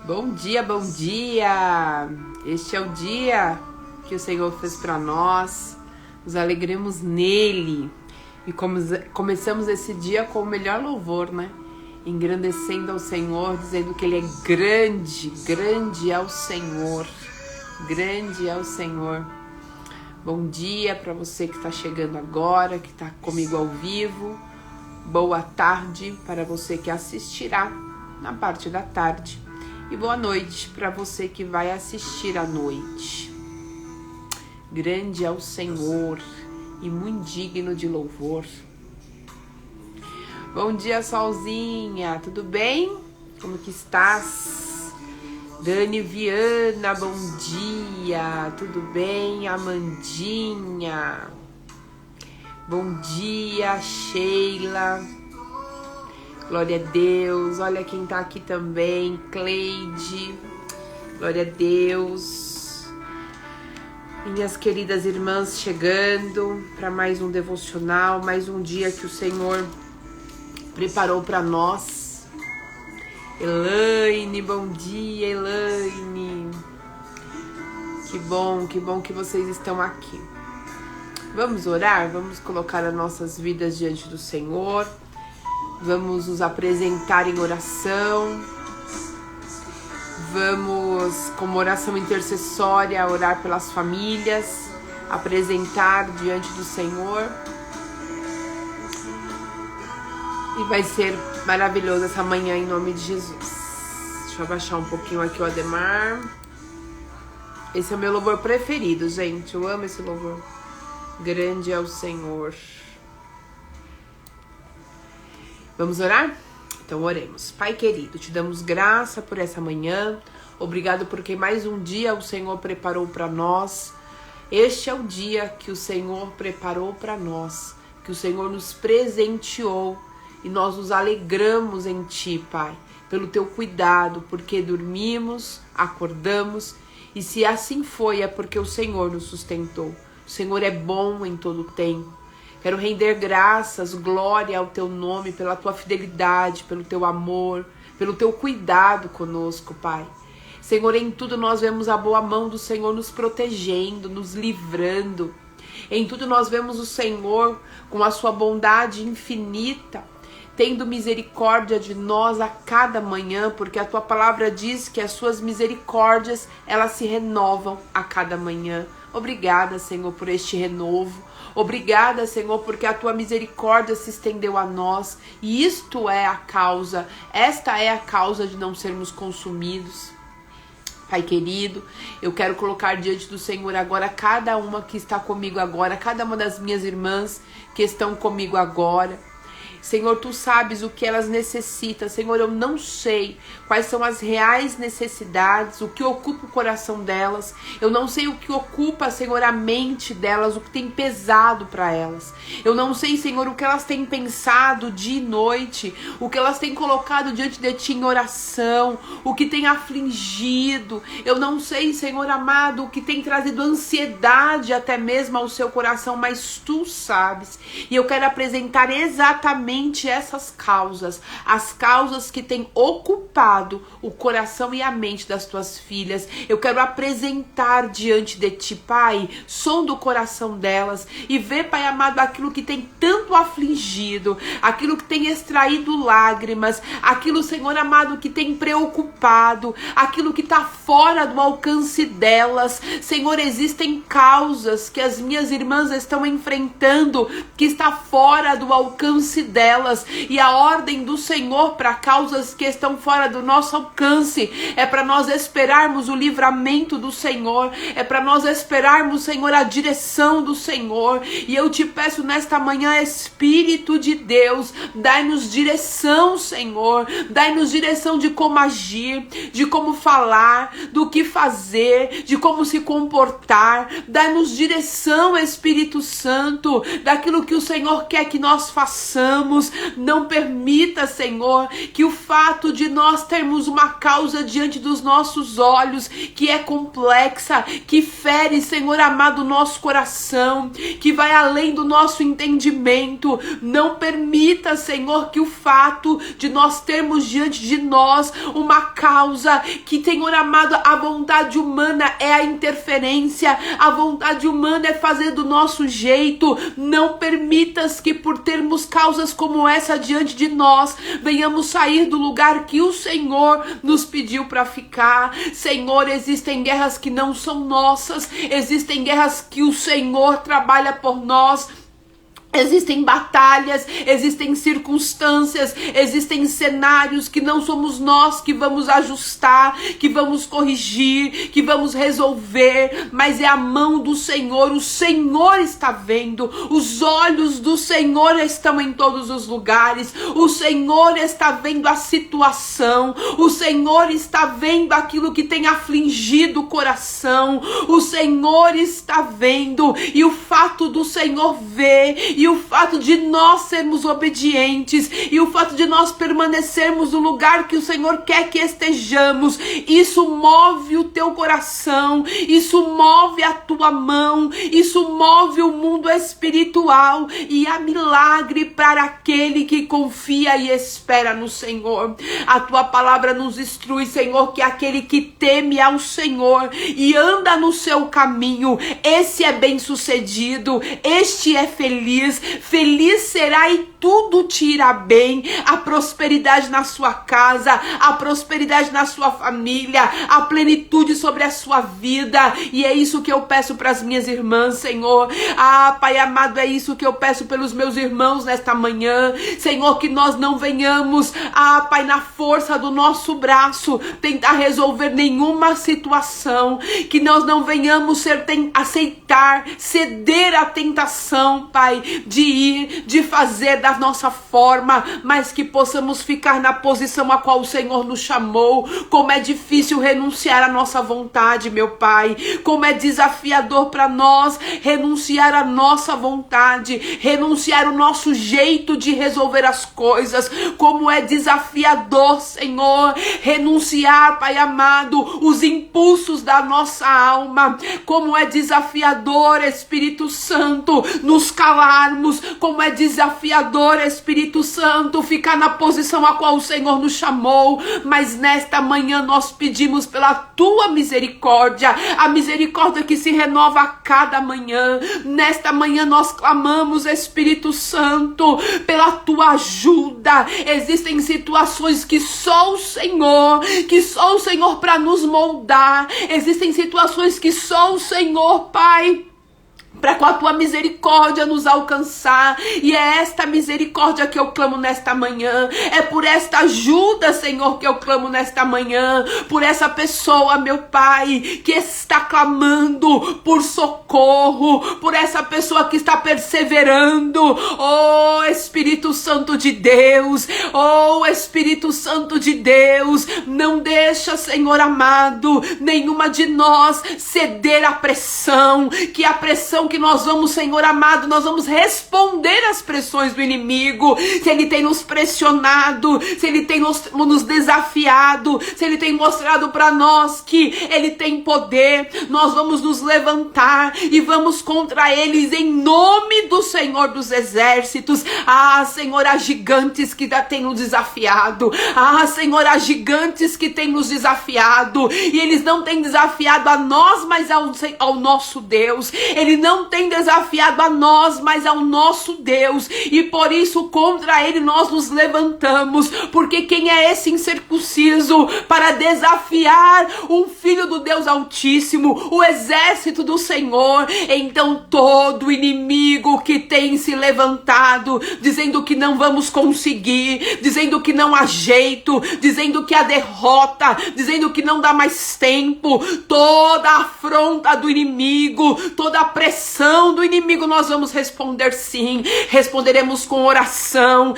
Bom dia, bom dia! Este é o dia que o Senhor fez para nós, nos alegremos nele e começamos esse dia com o melhor louvor, né? Engrandecendo ao Senhor, dizendo que Ele é grande, grande é o Senhor, grande é o Senhor. Bom dia para você que está chegando agora, que está comigo ao vivo. Boa tarde para você que assistirá na parte da tarde. E boa noite para você que vai assistir à noite. Grande é o Senhor e muito digno de louvor. Bom dia, Solzinha, tudo bem? Como que estás? Dani Viana, bom dia, tudo bem? Amandinha, bom dia, Sheila. Glória a Deus, olha quem tá aqui também, Cleide, glória a Deus. Minhas queridas irmãs chegando para mais um devocional, mais um dia que o Senhor preparou para nós. Elaine, bom dia, Elaine. Que bom que vocês estão aqui. Vamos orar, vamos colocar as nossas vidas diante do Senhor. Vamos nos apresentar em oração. Vamos, como oração intercessória, orar pelas famílias, apresentar diante do Senhor. E vai ser maravilhoso essa manhã em nome de Jesus. Deixa eu abaixar um pouquinho aqui o Ademar. Esse é o meu louvor preferido, gente. Eu amo esse louvor. Grande é o Senhor. Vamos orar? Então oremos. Pai querido, te damos graça por essa manhã. Obrigado porque mais um dia o Senhor preparou para nós. Este é o dia que o Senhor preparou para nós, que o Senhor nos presenteou e nós nos alegramos em Ti, Pai, pelo Teu cuidado, porque dormimos, acordamos e se assim foi é porque o Senhor nos sustentou. O Senhor é bom em todo o tempo. Quero render graças, glória ao Teu nome, pela Tua fidelidade, pelo Teu amor, pelo Teu cuidado conosco, Pai. Senhor, em tudo nós vemos a boa mão do Senhor nos protegendo, nos livrando. Em tudo nós vemos o Senhor com a Sua bondade infinita, tendo misericórdia de nós a cada manhã, porque a Tua palavra diz que as Suas misericórdias, elas se renovam a cada manhã. Obrigada, Senhor, por este renovo. Obrigada, Senhor, porque a Tua misericórdia se estendeu a nós e esta é a causa de não sermos consumidos. Pai querido, eu quero colocar diante do Senhor agora cada uma que está comigo agora, cada uma das minhas irmãs que estão comigo agora. Senhor, Tu sabes o que elas necessitam. Senhor, eu não sei quais são as reais necessidades, o que ocupa o coração delas. Eu não sei o que ocupa, Senhor, a mente delas, o que tem pesado para elas. Eu não sei, Senhor, o que elas têm pensado dia e noite, o que elas têm colocado diante de Ti em oração, o que tem afligido. Eu não sei, Senhor amado, o que tem trazido ansiedade até mesmo ao seu coração, mas Tu sabes. E eu quero apresentar exatamente essas causas, as causas que têm ocupado o coração e a mente das Tuas filhas. Eu quero apresentar diante de Ti, Pai, sonda o coração delas e vê, Pai amado, aquilo que tem tanto afligido, aquilo que tem extraído lágrimas, aquilo, Senhor amado, que tem preocupado, aquilo que está fora do alcance delas. Senhor, existem causas que as minhas irmãs estão enfrentando, que está fora do alcance delas, e a ordem do Senhor para causas que estão fora do nosso alcance é para nós esperarmos o livramento do Senhor, é para nós esperarmos, Senhor, a direção do Senhor. E eu te peço nesta manhã, Espírito de Deus, dai-nos direção, Senhor, dai-nos direção de como agir, de como falar, do que fazer, de como se comportar. Dai-nos direção, Espírito Santo, daquilo que o Senhor quer que nós façamos. venhamos. Não permita, Senhor, que o fato de nós termos uma causa diante dos nossos olhos, que é complexa, que fere, Senhor amado, o nosso coração, que vai além do nosso entendimento. Não permita, Senhor, que o fato de nós termos diante de nós uma causa que, Senhor amado, a vontade humana é a interferência, a vontade humana é fazer do nosso jeito. Não permitas que, por termos causas como essa diante de nós, venhamos sair do lugar que o Senhor nos pediu para ficar. Senhor, existem guerras que não são nossas, existem guerras que o Senhor trabalha por nós. Existem batalhas, existem circunstâncias, existem cenários que não somos nós que vamos ajustar, que vamos corrigir, que vamos resolver, mas é a mão do Senhor. O Senhor está vendo, os olhos do Senhor estão em todos os lugares, o Senhor está vendo a situação, o Senhor está vendo aquilo que tem afligido o coração, o Senhor está vendo, e o fato do Senhor ver, e o fato de nós sermos obedientes, e o fato de nós permanecermos no lugar que o Senhor quer que estejamos, isso move o teu coração, isso move a tua mão, isso move o mundo espiritual, e há milagre para aquele que confia e espera no Senhor. A tua palavra nos instrui, Senhor, que aquele que teme ao Senhor e anda no seu caminho, esse é bem sucedido, este é feliz. Feliz será e tudo te irá bem. A prosperidade na sua casa, a prosperidade na sua família, a plenitude sobre a sua vida. E é isso que eu peço para as minhas irmãs, Senhor. Ah, Pai amado, é isso que eu peço pelos meus irmãos nesta manhã. Senhor, que nós não venhamos, Pai, na força do nosso braço, tentar resolver nenhuma situação. Que nós não venhamos aceitar, ceder à tentação, Pai, de ir, de fazer da nossa forma, mas que possamos ficar na posição a qual o Senhor nos chamou. Como é difícil renunciar à nossa vontade, meu Pai, como é desafiador para nós renunciar à nossa vontade, renunciar o nosso jeito de resolver as coisas, como é desafiador, Senhor, renunciar, Pai amado, os impulsos da nossa alma, como é desafiador, Espírito Santo, nos calarmos, como é desafiador, Espírito Santo, ficar na posição a qual o Senhor nos chamou. Mas nesta manhã nós pedimos pela tua misericórdia, a misericórdia que se renova a cada manhã. Nesta manhã nós clamamos, Espírito Santo, pela tua ajuda. Existem situações que só o Senhor para nos moldar. Existem situações que só o Senhor, Pai, para com a tua misericórdia nos alcançar. E é esta misericórdia que eu clamo nesta manhã. É por esta ajuda, Senhor, que eu clamo nesta manhã. Por essa pessoa, meu Pai, que está clamando por socorro. Por essa pessoa que está perseverando. Oh, Espírito Santo de Deus. Oh, Espírito Santo de Deus. Não deixa, Senhor amado, nenhuma de nós ceder à pressão. Que a pressão que nós vamos, Senhor amado, nós vamos responder às pressões do inimigo. Se ele tem nos pressionado, se ele tem nos desafiado, se ele tem mostrado para nós que ele tem poder, nós vamos nos levantar e vamos contra eles em nome do Senhor dos Exércitos. Ah, Senhor, há gigantes que têm nos desafiado. Ah, Senhor, há gigantes que têm nos desafiado, e eles não têm desafiado a nós, mas ao nosso Deus. Ele não tem desafiado a nós, mas ao nosso Deus, e por isso contra ele nós nos levantamos, porque quem é esse incircunciso para desafiar um filho do Deus Altíssimo, o exército do Senhor? Então todo inimigo que tem se levantado, dizendo que não vamos conseguir, dizendo que não há jeito, dizendo que há derrota, dizendo que não dá mais tempo, toda a afronta do inimigo, toda a pressão do inimigo, nós vamos responder sim. Responderemos com oração,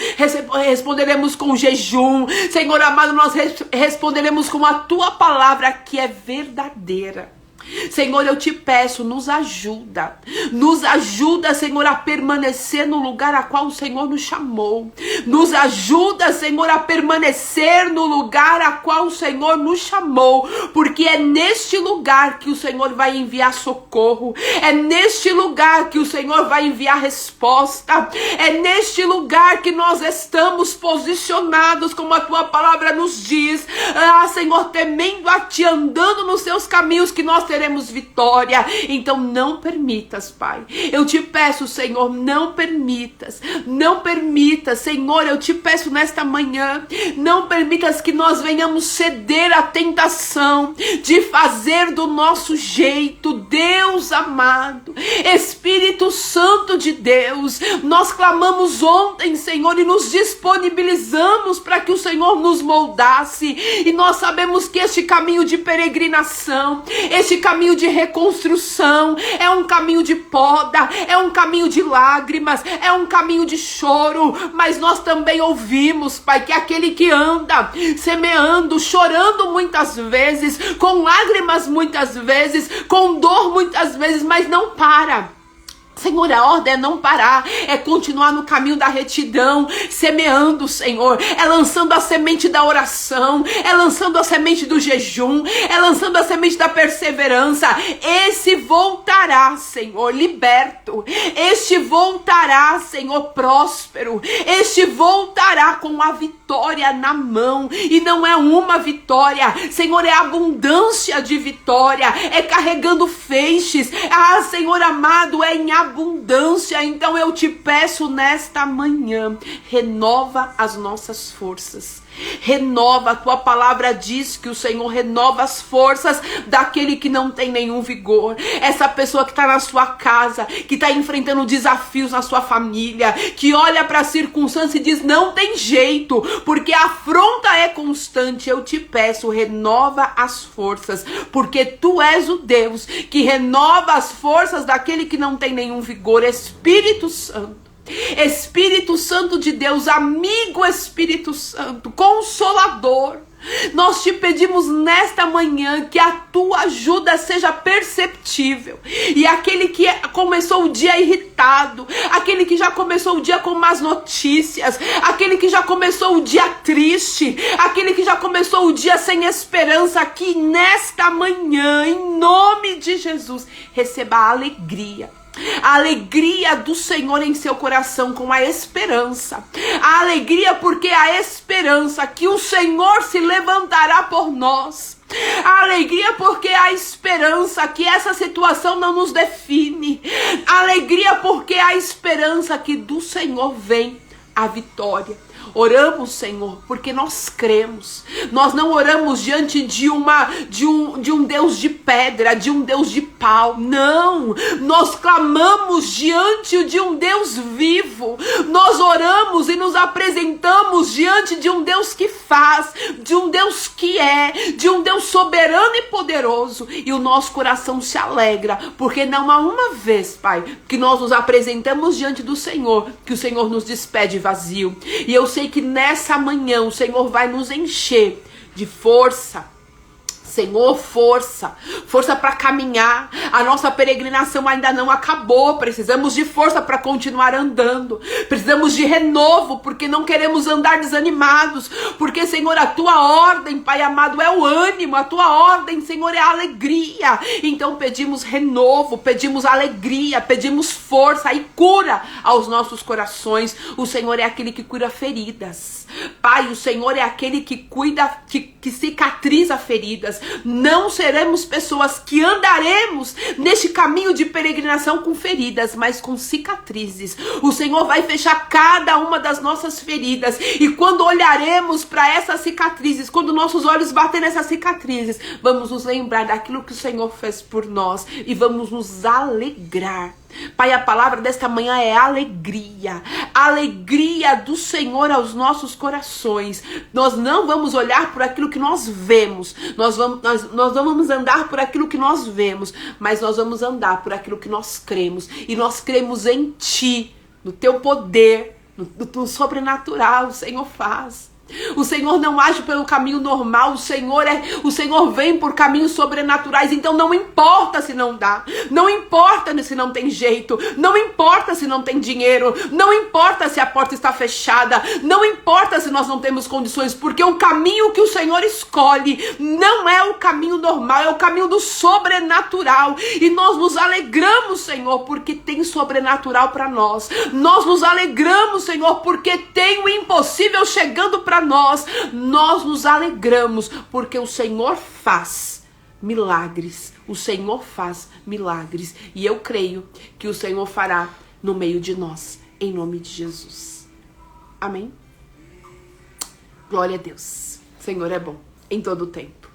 responderemos com jejum. Senhor amado, nós responderemos com a tua palavra que é verdadeira. Senhor, eu te peço, nos ajuda, Senhor, a permanecer no lugar a qual o Senhor nos chamou, nos ajuda, Senhor, a permanecer no lugar a qual o Senhor nos chamou, porque é neste lugar que o Senhor vai enviar socorro, é neste lugar que o Senhor vai enviar resposta, é neste lugar que nós estamos posicionados, como a tua palavra nos diz, Senhor, temendo a ti, andando nos seus caminhos, que nós teremos vitória. Então não permitas, Pai, eu te peço, Senhor, não permitas, Senhor, eu te peço nesta manhã, não permitas que nós venhamos ceder à tentação de fazer do nosso jeito. Deus amado, Espírito Santo de Deus, nós clamamos ontem, Senhor, e nos disponibilizamos para que o Senhor nos moldasse, e nós sabemos que este caminho de peregrinação, este caminho de reconstrução, é um caminho de poda, é um caminho de lágrimas, é um caminho de choro, mas nós também ouvimos, Pai, que aquele que anda semeando, chorando muitas vezes, com lágrimas muitas vezes, com dor muitas vezes, mas não para. Senhor, a ordem é não parar, é continuar no caminho da retidão, semeando, Senhor, é lançando a semente da oração, é lançando a semente do jejum, é lançando a semente da perseverança. Esse voltará, Senhor, liberto, este voltará, Senhor, próspero, este voltará com a vitória na mão, e não é uma vitória, Senhor, é abundância de vitória, é carregando feixes, Senhor amado, é em abundância. Então eu te peço nesta manhã, renova as nossas forças, renova, a tua palavra diz que o Senhor renova as forças daquele que não tem nenhum vigor. Essa pessoa que está na sua casa, que está enfrentando desafios na sua família, que olha para a circunstância e diz, não tem jeito, porque a afronta é constante, eu te peço, renova as forças, porque tu és o Deus que renova as forças daquele que não tem nenhum vigor. Espírito Santo, Espírito Santo de Deus, amigo Espírito Santo, Consolador, nós te pedimos nesta manhã que a tua ajuda seja perceptível, e aquele que começou o dia irritado, aquele que já começou o dia com más notícias, aquele que já começou o dia triste, aquele que já começou o dia sem esperança, que nesta manhã, em nome de Jesus, receba a alegria do Senhor em seu coração, com a esperança, a alegria porque a esperança que o Senhor se levantará por nós, a alegria porque a esperança que essa situação não nos define, a alegria porque a esperança que do Senhor vem a vitória. Oramos, Senhor, porque nós cremos. Nós não oramos diante de um Deus de pedra, de um Deus de pau. Não, nós clamamos diante de um Deus vivo. Nós oramos e nos apresentamos diante de um Deus que faz, de um Deus que é, de um Deus soberano e poderoso. E o nosso coração se alegra, porque não há uma vez, Pai, que nós nos apresentamos diante do Senhor, que o Senhor nos despede vazio. E eu sei que nessa manhã o Senhor vai nos encher de força. Senhor, força para caminhar. A nossa peregrinação ainda não acabou. Precisamos de força para continuar andando. Precisamos de renovo, porque não queremos andar desanimados. Porque, Senhor, a tua ordem, Pai amado, é o ânimo. A tua ordem, Senhor, é a alegria. Então pedimos renovo, pedimos alegria, pedimos força e cura aos nossos corações. O Senhor é aquele que cura feridas. Pai, o Senhor é aquele que cuida, que cicatriza feridas. Não seremos pessoas que andaremos neste caminho de peregrinação com feridas, mas com cicatrizes. O Senhor vai fechar cada uma das nossas feridas, e quando olharemos para essas cicatrizes, quando nossos olhos baterem nessas cicatrizes, vamos nos lembrar daquilo que o Senhor fez por nós e vamos nos alegrar. Pai, a palavra desta manhã é alegria. Alegria do Senhor aos nossos corações. Nós não vamos olhar por aquilo que nós vemos. Nós não vamos andar por aquilo que nós vemos, mas nós vamos andar por aquilo que nós cremos. E nós cremos em Ti, no Teu poder, no sobrenatural. O Senhor faz. O Senhor não age pelo caminho normal, o Senhor vem por caminhos sobrenaturais. Então não importa se não dá, não importa se não tem jeito, não importa se não tem dinheiro, não importa se a porta está fechada, não importa se nós não temos condições, porque o caminho que o Senhor escolhe não é o caminho normal, é o caminho do sobrenatural. E nós nos alegramos, Senhor, porque tem sobrenatural para nós. Nós nos alegramos, Senhor, porque tem o impossível chegando para nós nos alegramos, porque o Senhor faz milagres, o Senhor faz milagres, e eu creio que o Senhor fará no meio de nós, em nome de Jesus. Amém? Glória a Deus. O Senhor é bom em todo o tempo.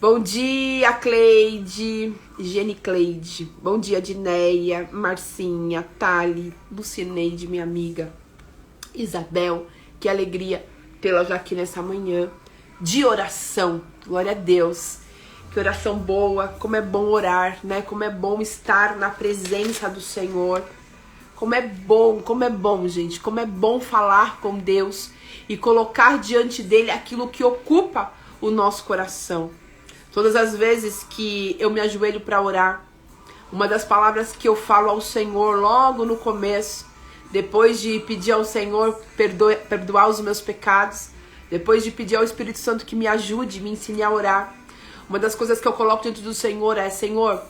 Bom dia, Cleide, Gene Cleide. Bom dia, Dineia, Marcinha, Thali, Lucineide, minha amiga, Isabel. Que alegria tê-la já aqui nessa manhã de oração. Glória a Deus. Que oração boa, como é bom orar, né? Como é bom estar na presença do Senhor. Como é bom, gente. Como é bom falar com Deus e colocar diante dele aquilo que ocupa o nosso coração. Todas as vezes que eu me ajoelho para orar, uma das palavras que eu falo ao Senhor logo no começo, depois de pedir ao Senhor perdoar os meus pecados, depois de pedir ao Espírito Santo que me ajude, me ensine a orar, uma das coisas que eu coloco diante do Senhor é: Senhor,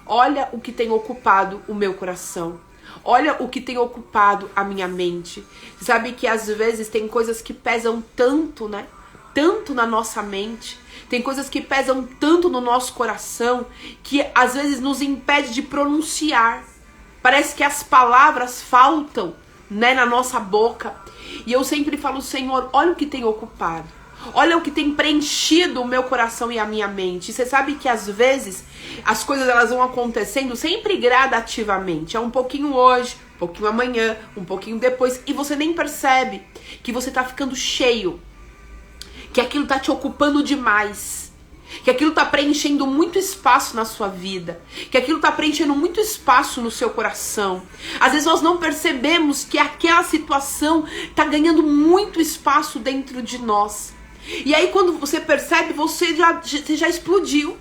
olha o que tem ocupado o meu coração. Olha o que tem ocupado a minha mente. Você sabe que às vezes tem coisas que pesam tanto, né? Tanto na nossa mente. Tem coisas que pesam tanto no nosso coração que às vezes nos impede de pronunciar. Parece que as palavras faltam, né, na nossa boca. E eu sempre falo: Senhor, olha o que tem ocupado. Olha o que tem preenchido o meu coração e a minha mente. E você sabe que às vezes as coisas elas vão acontecendo sempre gradativamente. É um pouquinho hoje, um pouquinho amanhã, um pouquinho depois. E você nem percebe que você tá ficando cheio. Que aquilo tá te ocupando demais. Que aquilo tá preenchendo muito espaço na sua vida. Que aquilo tá preenchendo muito espaço no seu coração. Às vezes nós não percebemos que aquela situação tá ganhando muito espaço dentro de nós. E aí quando você percebe, você já explodiu.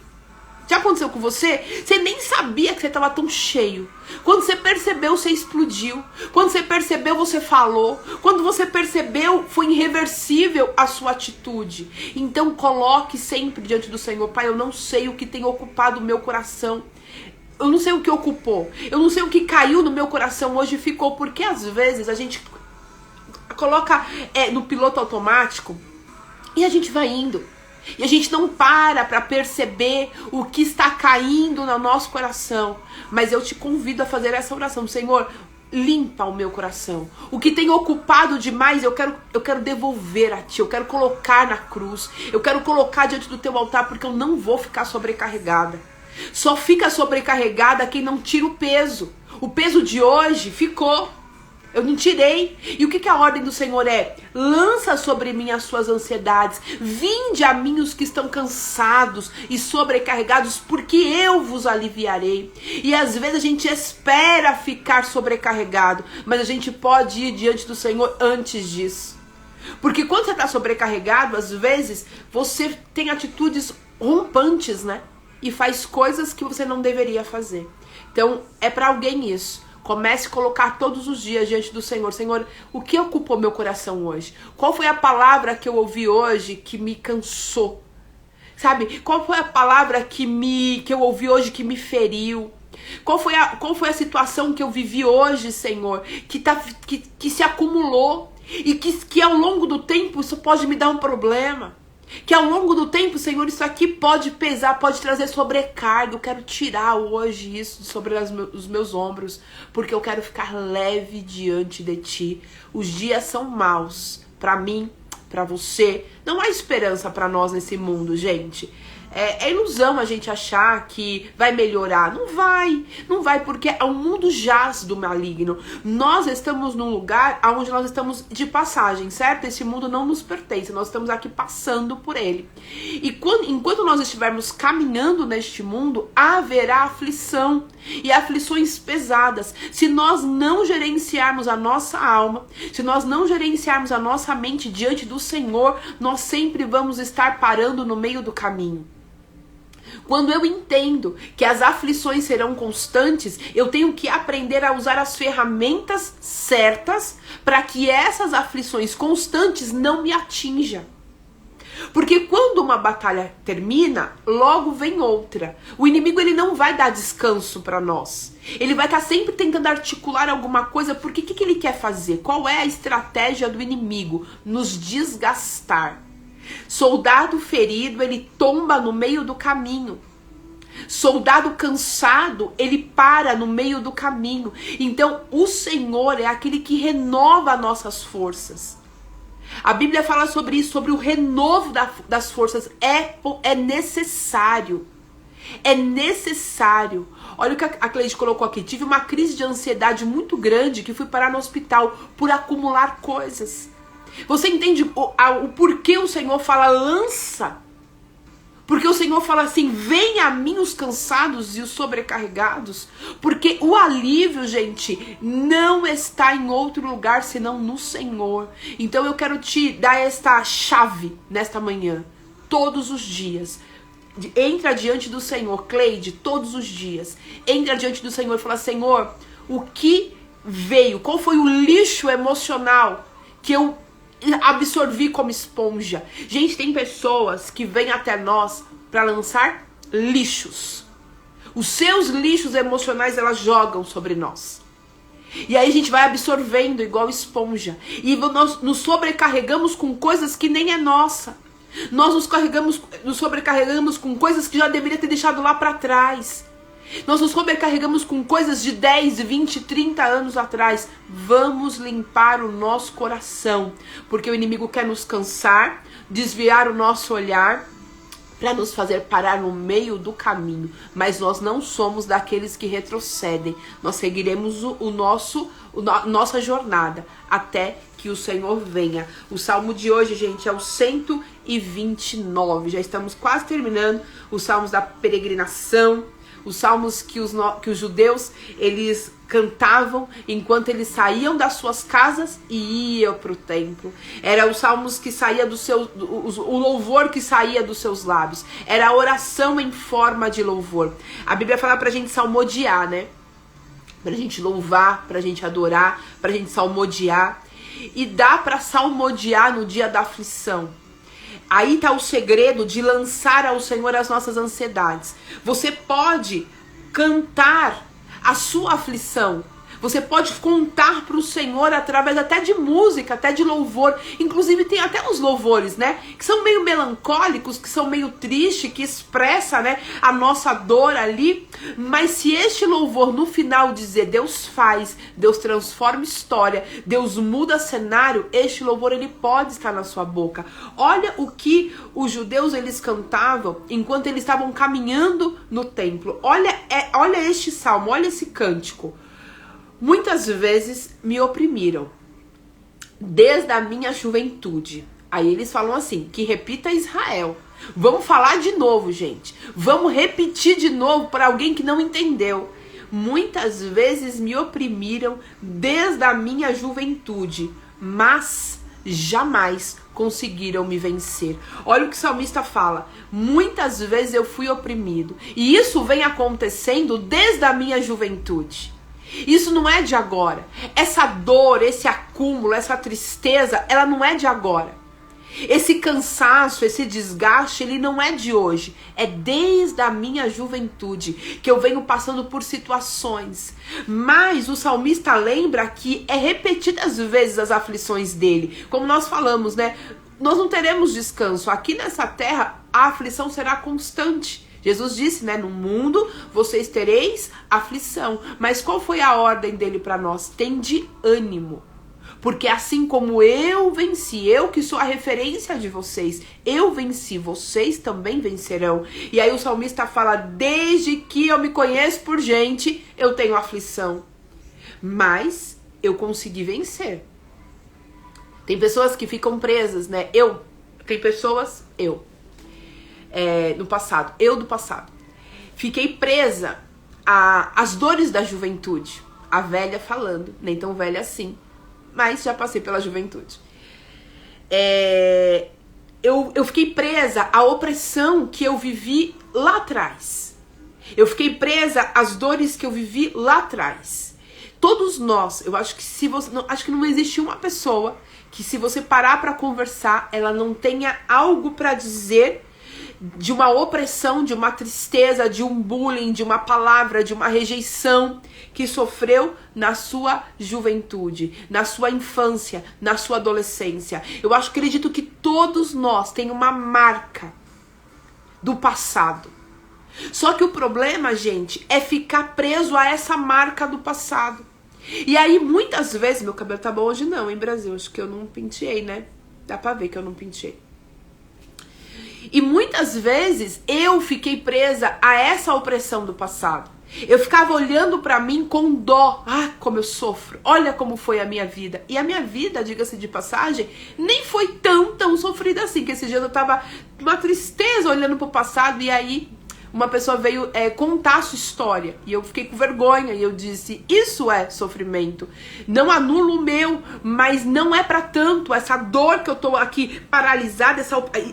Já aconteceu com você? Você nem sabia que você estava tão cheio. Quando você percebeu, você explodiu. Quando você percebeu, você falou. Quando você percebeu, foi irreversível a sua atitude. Então coloque sempre diante do Senhor: Pai, eu não sei o que tem ocupado o meu coração. Eu não sei o que ocupou. Eu não sei o que caiu no meu coração hoje e ficou. Porque às vezes a gente coloca no piloto automático e a gente vai indo. E a gente não para perceber o que está caindo no nosso coração. Mas eu te convido a fazer essa oração: Senhor, limpa o meu coração. O que tem ocupado demais, eu quero devolver a Ti. Eu quero colocar na cruz. Eu quero colocar diante do Teu altar, porque eu não vou ficar sobrecarregada. Só fica sobrecarregada quem não tira o peso. O peso de hoje ficou. Eu não tirei. E o que a ordem do Senhor é? Lança sobre mim as suas ansiedades. Vinde a mim os que estão cansados e sobrecarregados, porque eu vos aliviarei. E às vezes a gente espera ficar sobrecarregado, mas a gente pode ir diante do Senhor antes disso. Porque quando você está sobrecarregado, às vezes você tem atitudes rompantes, né? E faz coisas que você não deveria fazer. Então é para alguém isso. Comece a colocar todos os dias diante do Senhor: Senhor, o que ocupou meu coração hoje? Qual foi a palavra que eu ouvi hoje que me cansou? Sabe? Qual foi a palavra que eu ouvi hoje que me feriu? Qual foi a situação que eu vivi hoje, Senhor, que se acumulou e que ao longo do tempo isso pode me dar um problema? Que ao longo do tempo, Senhor, isso aqui pode pesar, pode trazer sobrecarga. Eu quero tirar hoje isso sobre os meus ombros, porque eu quero ficar leve diante de Ti. Os dias são maus para mim, para você. Não há esperança para nós nesse mundo, gente. É ilusão a gente achar que vai melhorar. Não vai, porque o mundo jaz do maligno. Nós estamos num lugar onde nós estamos de passagem, certo? Esse mundo não nos pertence, nós estamos aqui passando por ele. E enquanto nós estivermos caminhando neste mundo, haverá aflição e aflições pesadas. Se nós não gerenciarmos a nossa alma, se nós não gerenciarmos a nossa mente diante do Senhor, nós sempre vamos estar parando no meio do caminho. Quando eu entendo que as aflições serão constantes, eu tenho que aprender a usar as ferramentas certas para que essas aflições constantes não me atinjam. Porque quando uma batalha termina, logo vem outra. O inimigo ele não vai dar descanso para nós. Ele vai estar sempre tentando articular alguma coisa, porque o que ele quer fazer? Qual é a estratégia do inimigo? Nos desgastar. Soldado ferido, ele tomba no meio do caminho. Soldado cansado, ele para no meio do caminho. Então, o Senhor é aquele que renova nossas forças. A Bíblia fala sobre isso, sobre o renovo das forças. É necessário. É necessário. Olha o que a Cleide colocou aqui. Tive uma crise de ansiedade muito grande que fui parar no hospital por acumular coisas. Você entende o porquê o Senhor fala lança? Porque o Senhor fala assim, venha a mim os cansados e os sobrecarregados. Porque o alívio, gente, não está em outro lugar senão no Senhor. Então eu quero te dar esta chave nesta manhã, todos os dias. Entra diante do Senhor, Cleide, todos os dias. Entra diante do Senhor e fala, Senhor, o que veio? Qual foi o lixo emocional que eu absorvi como esponja? Gente, tem pessoas que vêm até nós para lançar lixos. Os seus lixos emocionais elas jogam sobre nós. E aí a gente vai absorvendo igual esponja. E nós nos sobrecarregamos com coisas que nem é nossa. Nós nos sobrecarregamos com coisas que já deveria ter deixado lá para trás. Nós nos sobrecarregamos com coisas de 10, 20, 30 anos atrás. Vamos limpar o nosso coração, porque o inimigo quer nos cansar, desviar o nosso olhar, para nos fazer parar no meio do caminho. Mas nós não somos daqueles que retrocedem. Nós seguiremos nossa jornada até que o Senhor venha. O salmo de hoje, gente, é o 129. Já estamos quase terminando os salmos da peregrinação. Os salmos que os judeus, eles cantavam enquanto eles saíam das suas casas e iam para o templo. Era os salmos que saía o louvor que saía dos seus lábios. Era a oração em forma de louvor. A Bíblia fala pra gente salmodiar, né? Pra gente louvar, pra gente adorar, pra gente salmodiar. E dá pra salmodiar no dia da aflição. Aí tá o segredo de lançar ao Senhor as nossas ansiedades. Você pode cantar a sua aflição. Você pode contar para o Senhor através até de música, até de louvor. Inclusive tem até os louvores, né? Que são meio melancólicos, que são meio tristes, que expressa, né, a nossa dor ali. Mas se este louvor no final dizer Deus faz, Deus transforma história, Deus muda cenário, este louvor ele pode estar na sua boca. Olha o que os judeus eles cantavam enquanto eles estavam caminhando no templo. Olha este salmo, olha esse cântico. Muitas vezes me oprimiram, desde a minha juventude. Aí eles falam assim, que repita Israel. Vamos falar de novo, gente. Vamos repetir de novo para alguém que não entendeu. Muitas vezes me oprimiram desde a minha juventude, mas jamais conseguiram me vencer. Olha o que o salmista fala. Muitas vezes eu fui oprimido. E isso vem acontecendo desde a minha juventude. Isso não é de agora. Essa dor, esse acúmulo, essa tristeza, ela não é de agora. Esse cansaço, esse desgaste, ele não é de hoje. É desde a minha juventude que eu venho passando por situações. Mas o salmista lembra que é repetidas vezes as aflições dele. Como nós falamos, né? Nós não teremos descanso. Aqui nessa terra, a aflição será constante. Jesus disse, né, no mundo vocês tereis aflição. Mas qual foi a ordem dele para nós? Tende ânimo. Porque assim como eu venci, eu que sou a referência de vocês, eu venci, vocês também vencerão. E aí o salmista fala, desde que eu me conheço por gente, eu tenho aflição. Mas eu consegui vencer. Tem pessoas que ficam presas, né? No passado, eu do passado. Fiquei presa às dores da juventude. A velha falando, nem tão velha assim, mas já passei pela juventude. Eu fiquei presa à opressão que eu vivi lá atrás. Eu fiquei presa às dores que eu vivi lá atrás. Todos nós, eu acho que acho que não existe uma pessoa que, se você parar para conversar, ela não tenha algo para dizer de uma opressão, de uma tristeza, de um bullying, de uma palavra, de uma rejeição que sofreu na sua juventude, na sua infância, na sua adolescência. Eu acredito que todos nós temos uma marca do passado. Só que o problema, gente, é ficar preso a essa marca do passado. E aí, muitas vezes, meu cabelo tá bom hoje não, hein, Brasil? Acho que eu não penteei, né? Dá pra ver que eu não penteei. E muitas vezes eu fiquei presa a essa opressão do passado. Eu ficava olhando pra mim com dó. Ah, como eu sofro. Olha como foi a minha vida. E a minha vida, diga-se de passagem, nem foi tão sofrida assim. Que esse dia eu tava uma tristeza olhando pro passado. E aí uma pessoa veio contar a sua história. E eu fiquei com vergonha. E eu disse, isso é sofrimento. Não anulo o meu, mas não é pra tanto. Essa dor que eu tô aqui paralisada,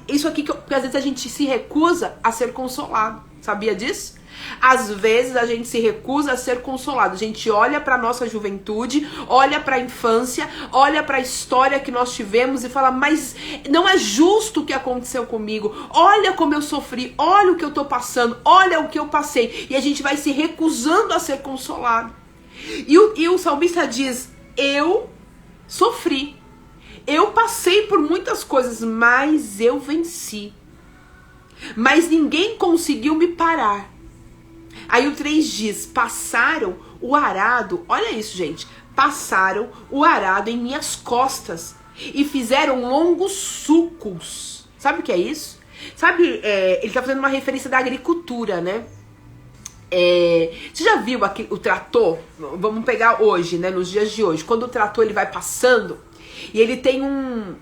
isso aqui porque às vezes a gente se recusa a ser consolado. Sabia disso? Às vezes a gente se recusa a ser consolado. A gente olha para nossa juventude, olha para a infância, olha para a história que nós tivemos e fala, mas não é justo o que aconteceu comigo. Olha como eu sofri, olha o que eu tô passando, olha o que eu passei. E a gente vai se recusando a ser consolado. E o salmista diz, eu sofri, eu passei por muitas coisas, mas eu venci. Mas ninguém conseguiu me parar. Aí o 3 diz, passaram o arado, olha isso, gente, passaram o arado em minhas costas e fizeram longos sulcos. Sabe o que é isso? Sabe, ele tá fazendo uma referência da agricultura, né? Você já viu o trator? Vamos pegar hoje, né, nos dias de hoje, quando o trator ele vai passando e ele tem um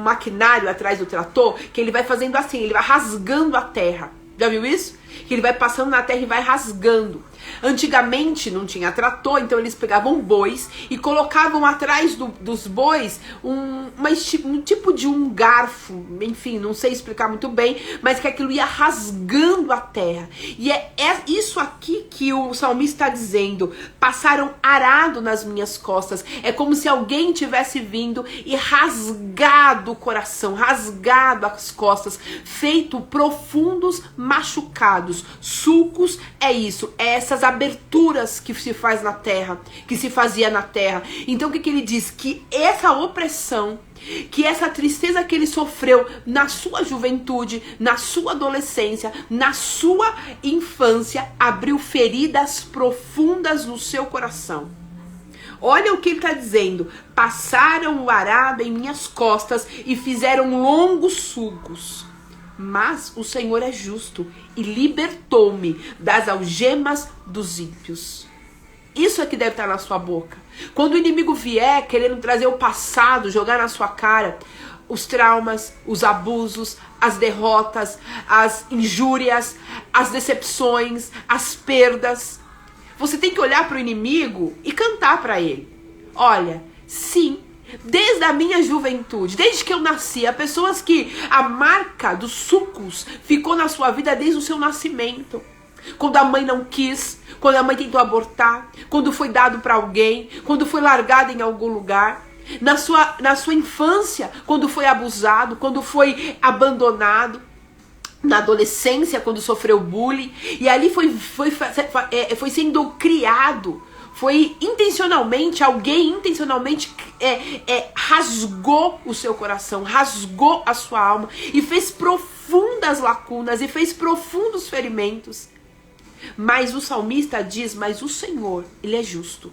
maquinário atrás do trator que ele vai fazendo assim, ele vai rasgando a terra. Já viu isso? Que ele vai passando na terra e vai rasgando. Antigamente não tinha trator, então eles pegavam bois e colocavam atrás dos bois um tipo de um garfo, enfim, não sei explicar muito bem, mas que aquilo ia rasgando a terra. E é isso aqui que o salmista está dizendo, passaram arado nas minhas costas. É como se alguém tivesse vindo e rasgado o coração, rasgado as costas, feito profundos machucados. Sulcos é isso, é essas aberturas que se faz na terra, que se fazia na terra. Então o que ele diz? Que essa opressão, que essa tristeza que ele sofreu na sua juventude, na sua adolescência, na sua infância, abriu feridas profundas no seu coração. Olha o que ele está dizendo, passaram o arado em minhas costas e fizeram longos sulcos. Mas o Senhor é justo e libertou-me das algemas dos ímpios. Isso é que deve estar na sua boca. Quando o inimigo vier querendo trazer o passado, jogar na sua cara os traumas, os abusos, as derrotas, as injúrias, as decepções, as perdas, você tem que olhar para o inimigo e cantar para ele. Olha, sim, desde a minha juventude, desde que eu nasci, há pessoas que a marca dos sulcos ficou na sua vida desde o seu nascimento. Quando a mãe não quis, quando a mãe tentou abortar, quando foi dado para alguém, quando foi largado em algum lugar. Na sua infância, quando foi abusado, quando foi abandonado. Na adolescência, quando sofreu bullying. E ali foi sendo criado. Foi intencionalmente, alguém intencionalmente rasgou o seu coração, rasgou a sua alma e fez profundas lacunas e fez profundos ferimentos. Mas o salmista diz, mas o Senhor, Ele é justo.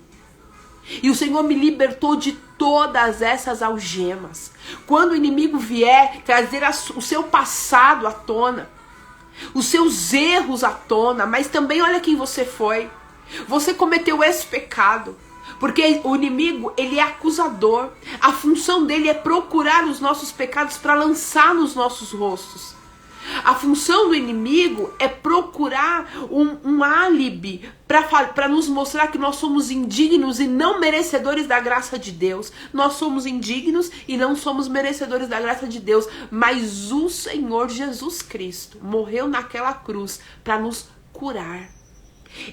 E o Senhor me libertou de todas essas algemas. Quando o inimigo vier trazer o seu passado à tona, os seus erros à tona, mas também olha quem você foi. Você cometeu esse pecado. Porque o inimigo, ele é acusador. A função dele é procurar os nossos pecados para lançar nos nossos rostos. A função do inimigo é procurar um álibi para nos mostrar que nós somos indignos e não merecedores da graça de Deus. Nós somos indignos e não somos merecedores da graça de Deus. Mas o Senhor Jesus Cristo morreu naquela cruz para nos curar.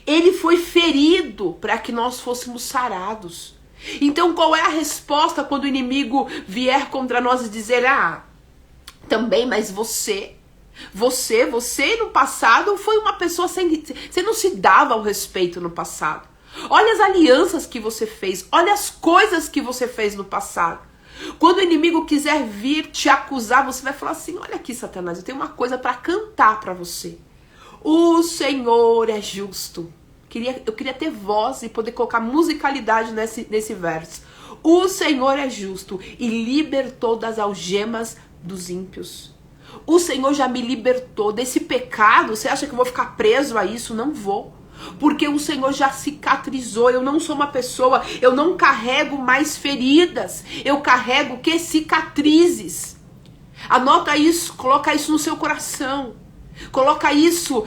Ele foi ferido para que nós fôssemos sarados. Então qual é a resposta quando o inimigo vier contra nós e dizer: também, mas você no passado foi uma pessoa sem... Você não se dava ao respeito no passado. Olha as alianças que você fez. Olha as coisas que você fez no passado. Quando o inimigo quiser vir te acusar, você vai falar assim: olha aqui, Satanás, eu tenho uma coisa para cantar para você. O Senhor é justo. Eu queria ter voz e poder colocar musicalidade nesse verso. O Senhor é justo e libertou das algemas dos ímpios. O Senhor já me libertou desse pecado. Você acha que eu vou ficar preso a isso? Não vou. Porque o Senhor já cicatrizou. Eu não sou uma pessoa, eu não carrego mais feridas. Eu carrego cicatrizes. Anota isso, coloca isso no seu coração. Coloca isso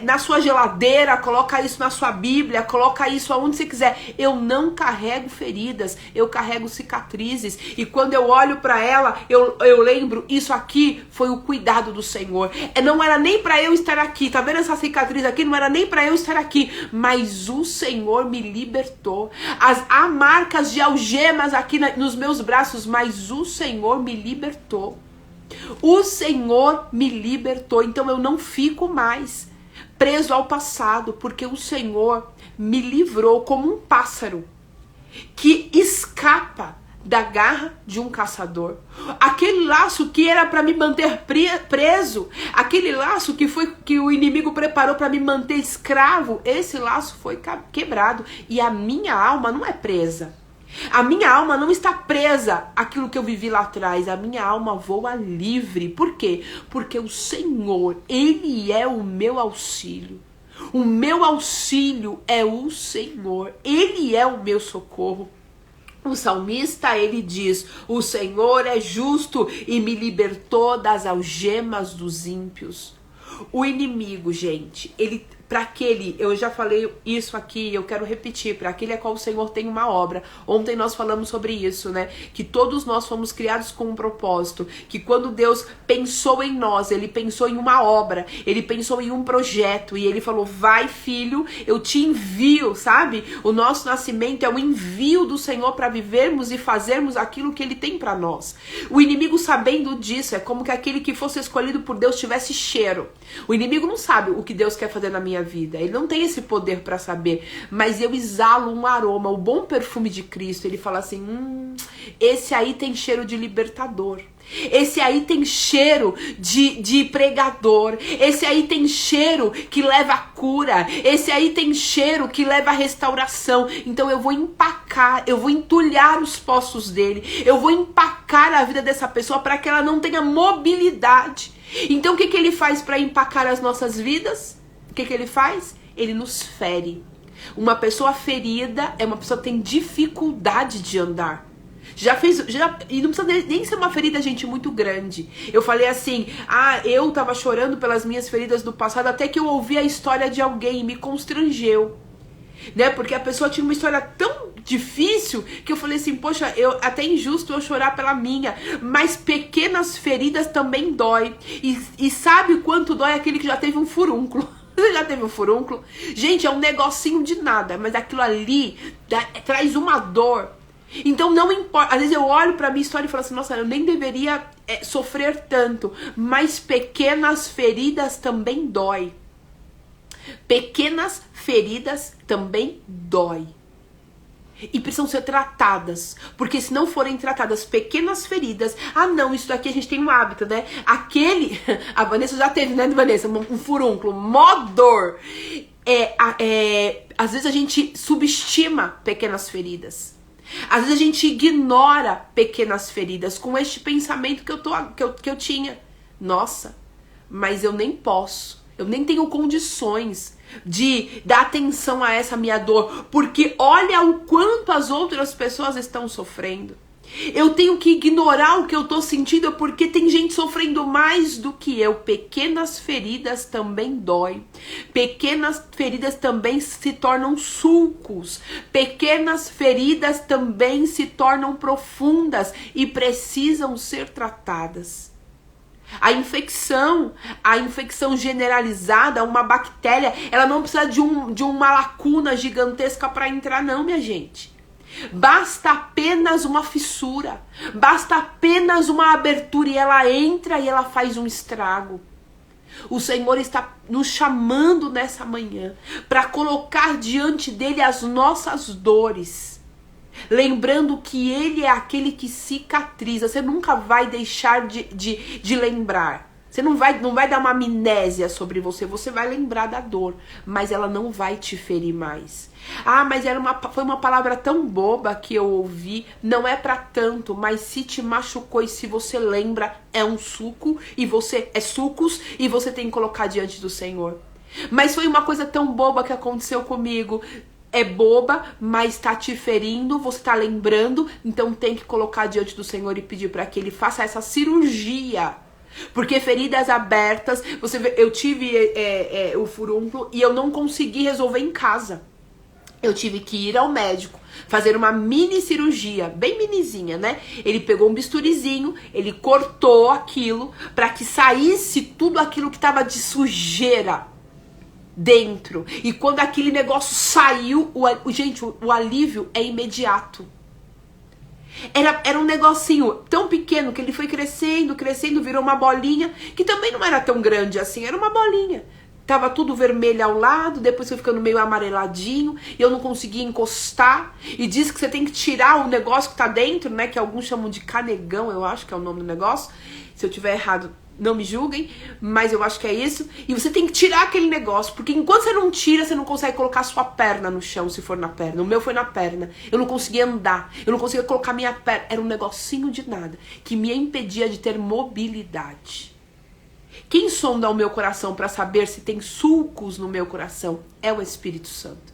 na sua geladeira, coloca isso na sua Bíblia, coloca isso aonde você quiser. Eu não carrego feridas, eu carrego cicatrizes. E quando eu olho para ela, eu lembro, isso aqui foi o cuidado do Senhor. Não era nem para eu estar aqui, tá vendo essa cicatriz aqui? Não era nem para eu estar aqui, mas o Senhor me libertou. Há marcas de algemas aqui nos meus braços, mas o Senhor me libertou. O Senhor me libertou, então eu não fico mais preso ao passado, porque o Senhor me livrou como um pássaro que escapa da garra de um caçador. Aquele laço que era para me manter preso, aquele laço que o inimigo preparou para me manter escravo, esse laço foi quebrado e a minha alma não é presa. A minha alma não está presa àquilo que eu vivi lá atrás. A minha alma voa livre. Por quê? Porque o Senhor, Ele é o meu auxílio. O meu auxílio é o Senhor. Ele é o meu socorro. O salmista, ele diz: o Senhor é justo e me libertou das algemas dos ímpios. O inimigo, gente, ele... Para aquele, eu já falei isso aqui, eu quero repetir, para aquele a qual o Senhor tem uma obra. Ontem nós falamos sobre isso, né? Que todos nós fomos criados com um propósito. Que quando Deus pensou em nós, Ele pensou em uma obra. Ele pensou em um projeto. E Ele falou: vai, filho, eu te envio, sabe? O nosso nascimento é o envio do Senhor para vivermos e fazermos aquilo que Ele tem para nós. O inimigo, sabendo disso, é como que aquele que fosse escolhido por Deus tivesse cheiro. O inimigo não sabe o que Deus quer fazer na minha vida, ele não tem esse poder para saber, mas eu exalo um aroma, o bom perfume de Cristo. Ele fala assim: esse aí tem cheiro de libertador, esse aí tem cheiro de pregador, esse aí tem cheiro que leva a cura, esse aí tem cheiro que leva a restauração. Então eu vou empacar, eu vou entulhar os poços dele, eu vou empacar a vida dessa pessoa para que ela não tenha mobilidade. Então o que ele faz para empacar as nossas vidas? O que ele faz? Ele nos fere. Uma pessoa ferida é uma pessoa que tem dificuldade de andar. E não precisa nem ser uma ferida, gente, muito grande. Eu falei assim: eu tava chorando pelas minhas feridas do passado, até que eu ouvi a história de alguém e me constrangeu, né? Porque a pessoa tinha uma história tão difícil que eu falei assim: poxa, até injusto eu chorar pela minha, mas pequenas feridas também dói. E sabe quanto dói aquele que já teve um furúnculo? Você já teve um furúnculo? Gente, é um negocinho de nada, mas aquilo ali traz uma dor. Então não importa, às vezes eu olho pra minha história e falo assim: nossa, eu nem deveria sofrer tanto, mas pequenas feridas também dói. Pequenas feridas também dói. E precisam ser tratadas, porque se não forem tratadas pequenas feridas, não, isso daqui a gente tem um hábito, né? A Vanessa já teve, né, Vanessa, um furúnculo, mó dor. Às vezes a gente subestima pequenas feridas. Às vezes a gente ignora pequenas feridas com este pensamento que eu tinha. Nossa, mas eu nem posso, eu nem tenho condições de dar atenção a essa minha dor, porque olha o quanto as outras pessoas estão sofrendo. Eu tenho que ignorar o que eu tô sentindo porque tem gente sofrendo mais do que eu. Pequenas feridas também dói. Pequenas feridas também se tornam sulcos. Pequenas feridas também se tornam profundas e precisam ser tratadas. A infecção generalizada, uma bactéria, ela não precisa de uma lacuna gigantesca para entrar não, minha gente. Basta apenas uma fissura, basta apenas uma abertura e ela entra e ela faz um estrago. O Senhor está nos chamando nessa manhã para colocar diante dele as nossas dores, lembrando que ele é aquele que cicatriza. Você nunca vai deixar de lembrar. Você não vai dar uma amnésia sobre você, você vai lembrar da dor, mas ela não vai te ferir mais. Ah, mas foi uma palavra tão boba que eu ouvi, não é pra tanto, mas se te machucou e se você lembra, é um suco, e você é sucos, e você tem que colocar diante do Senhor. Mas foi uma coisa tão boba que aconteceu comigo. É boba, mas tá te ferindo, você tá lembrando, então tem que colocar diante do Senhor e pedir para que Ele faça essa cirurgia. Porque feridas abertas, você vê, eu tive o furúnculo e eu não consegui resolver em casa. Eu tive que ir ao médico, fazer uma mini cirurgia, bem minizinha, né? Ele pegou um bisturizinho, ele cortou aquilo para que saísse tudo aquilo que tava de sujeira dentro. E quando aquele negócio saiu, gente, o alívio é imediato. Era um negocinho tão pequeno que ele foi crescendo, virou uma bolinha, que também não era tão grande assim, era uma bolinha. Tava tudo vermelho ao lado, depois foi ficando meio amareladinho, e eu não conseguia encostar. E diz que você tem que tirar o negócio que tá dentro, né, que alguns chamam de canegão, eu acho que é o nome do negócio. Se eu tiver errado, não me julguem, mas eu acho que é isso. E você tem que tirar aquele negócio, porque enquanto você não tira, você não consegue colocar sua perna no chão, se for na perna. O meu foi na perna. Eu não conseguia andar, eu não conseguia colocar minha perna. Era um negocinho de nada, que me impedia de ter mobilidade. Quem sonda o meu coração para saber se tem sulcos no meu coração é o Espírito Santo.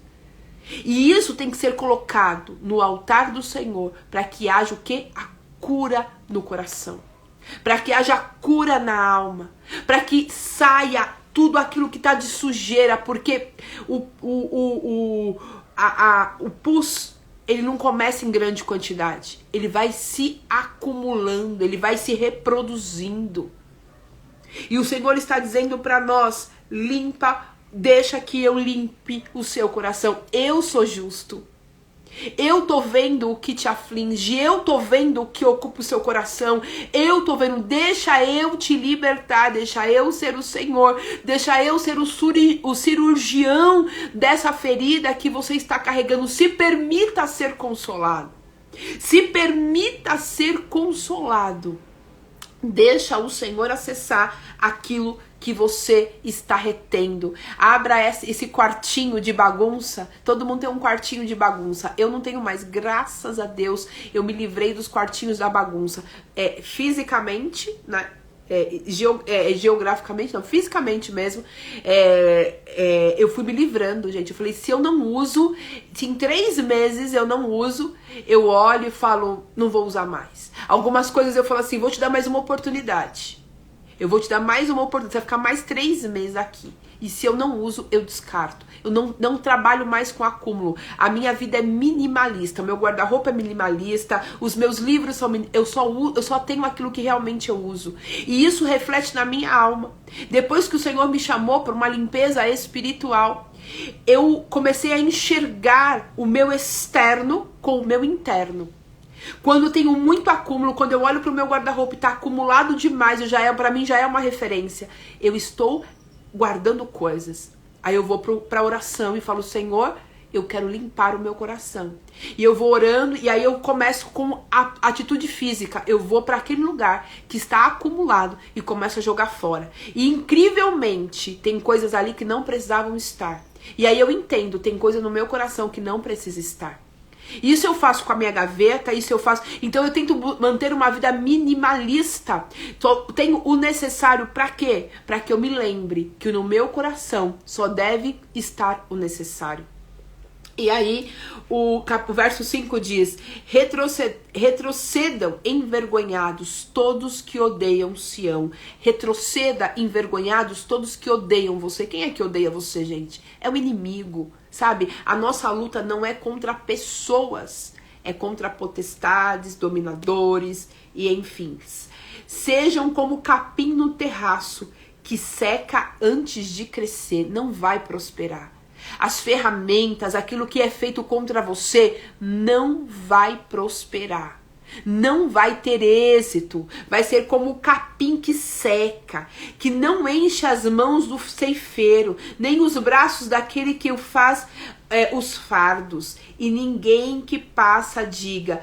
E isso tem que ser colocado no altar do Senhor para que haja o quê? A cura no coração. Para que haja cura na alma, para que saia tudo aquilo que está de sujeira, porque o pus, ele não começa em grande quantidade, ele vai se acumulando, ele vai se reproduzindo. E o Senhor está dizendo para nós, limpa, deixa que eu limpe o seu coração, eu sou justo. Eu tô vendo o que te aflige, eu tô vendo o que ocupa o seu coração, eu tô vendo, deixa eu te libertar, deixa eu ser o Senhor, deixa eu ser o cirurgião dessa ferida que você está carregando. Se permita ser consolado, se permita ser consolado, deixa o Senhor acessar aquilo que você está retendo. Abra esse quartinho de bagunça. Todo mundo tem um quartinho de bagunça. Eu não tenho mais, graças a Deus. Eu me livrei dos quartinhos da bagunça. Fisicamente, né? Geograficamente, não, fisicamente mesmo. Eu fui me livrando, gente. Eu falei, se eu não uso, se em 3 meses eu não uso, eu olho e falo, não vou usar mais. Algumas coisas eu falo assim, vou te dar mais uma oportunidade. Eu vou te dar mais uma oportunidade, você vai ficar mais 3 meses aqui. E se eu não uso, eu descarto. Eu não trabalho mais com acúmulo. A minha vida é minimalista, meu guarda-roupa é minimalista, os meus livros são... Eu só tenho aquilo que realmente eu uso. E isso reflete na minha alma. Depois que o Senhor me chamou para uma limpeza espiritual, eu comecei a enxergar o meu externo com o meu interno. Quando eu tenho muito acúmulo, quando eu olho para o meu guarda-roupa e está acumulado demais, para mim já é uma referência. Eu estou guardando coisas. Aí eu vou para a oração e falo, Senhor, eu quero limpar o meu coração. E eu vou orando e aí eu começo com a atitude física. Eu vou para aquele lugar que está acumulado e começo a jogar fora. E incrivelmente tem coisas ali que não precisavam estar. E aí eu entendo, tem coisa no meu coração que não precisa estar. Isso eu faço com a minha gaveta, isso eu faço. Então eu tento manter uma vida minimalista. Tenho o necessário para quê? Para que eu me lembre que no meu coração só deve estar o necessário. E aí, o verso 5 diz: retrocedam envergonhados todos que odeiam Sião. Retroceda envergonhados todos que odeiam você. Quem é que odeia você, gente? É o inimigo, sabe? A nossa luta não é contra pessoas, é contra potestades, dominadores e enfim. Sejam como capim no terraço, que seca antes de crescer, não vai prosperar. As ferramentas, aquilo que é feito contra você, não vai prosperar. Não vai ter êxito. Vai ser como o capim que seca, que não enche as mãos do ceifeiro, nem os braços daquele que o faz os fardos. E ninguém que passa diga,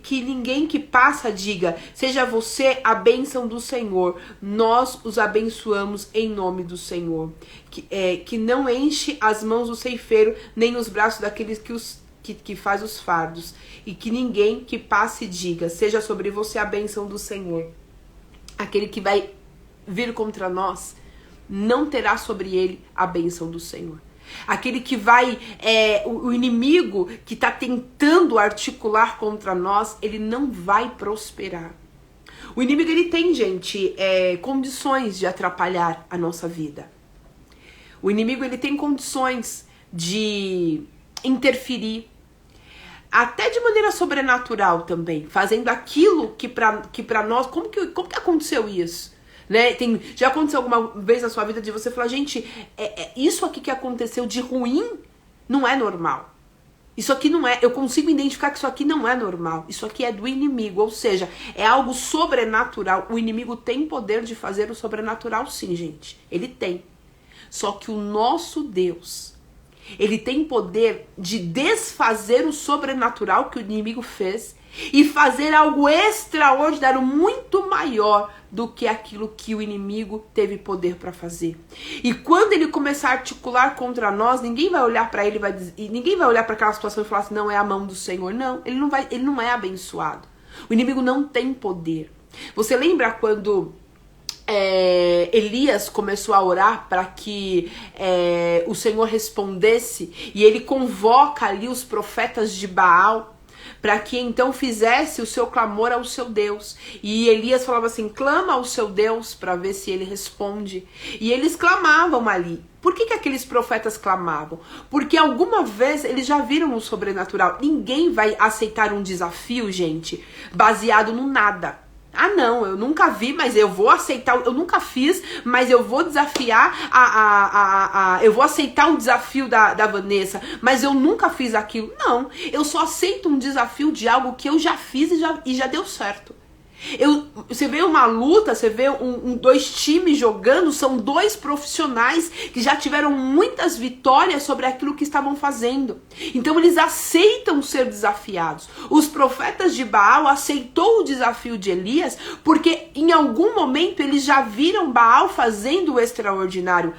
que ninguém que passa diga, seja você a bênção do Senhor. Nós os abençoamos em nome do Senhor. Que não enche as mãos do ceifeiro, nem os braços daqueles que faz os fardos. E que ninguém que passe diga, seja sobre você a bênção do Senhor. Aquele que vai vir contra nós, não terá sobre ele a bênção do Senhor. Aquele que vai, o inimigo que está tentando articular contra nós, ele não vai prosperar. O inimigo, ele tem, gente, condições de atrapalhar a nossa vida. O inimigo, ele tem condições de interferir, até de maneira sobrenatural também, fazendo aquilo que para nós, como que aconteceu isso? Né? Já aconteceu alguma vez na sua vida de você falar, gente, isso aqui que aconteceu de ruim não é normal. Isso aqui não é, eu consigo identificar que isso aqui não é normal. Isso aqui é do inimigo, ou seja, é algo sobrenatural. O inimigo tem poder de fazer o sobrenatural, sim, gente. Ele tem. Só que o nosso Deus, ele tem poder de desfazer o sobrenatural que o inimigo fez e fazer algo extraordinário, muito maior do que aquilo que o inimigo teve poder para fazer. E quando ele começar a articular contra nós, ninguém vai olhar para ele e ninguém vai olhar para aquela situação e falar assim, não, é a mão do Senhor. Não, ele não é abençoado. O inimigo não tem poder. Você lembra quando Elias começou a orar para que o Senhor respondesse, e ele convoca ali os profetas de Baal para que então fizesse o seu clamor ao seu Deus. E Elias falava assim, clama ao seu Deus para ver se ele responde. E eles clamavam ali. Por que aqueles profetas clamavam? Porque alguma vez eles já viram o sobrenatural. Ninguém vai aceitar um desafio, gente, baseado no nada. Ah, não, eu nunca vi, mas eu vou aceitar, eu nunca fiz, mas eu vou desafiar eu vou aceitar o desafio da Vanessa, mas eu nunca fiz aquilo. Não, eu só aceito um desafio de algo que eu já fiz e já deu certo. Você vê uma luta, você vê dois times jogando, são dois profissionais que já tiveram muitas vitórias sobre aquilo que estavam fazendo. Então eles aceitam ser desafiados. Os profetas de Baal aceitou o desafio de Elias porque em algum momento eles já viram Baal fazendo o extraordinário.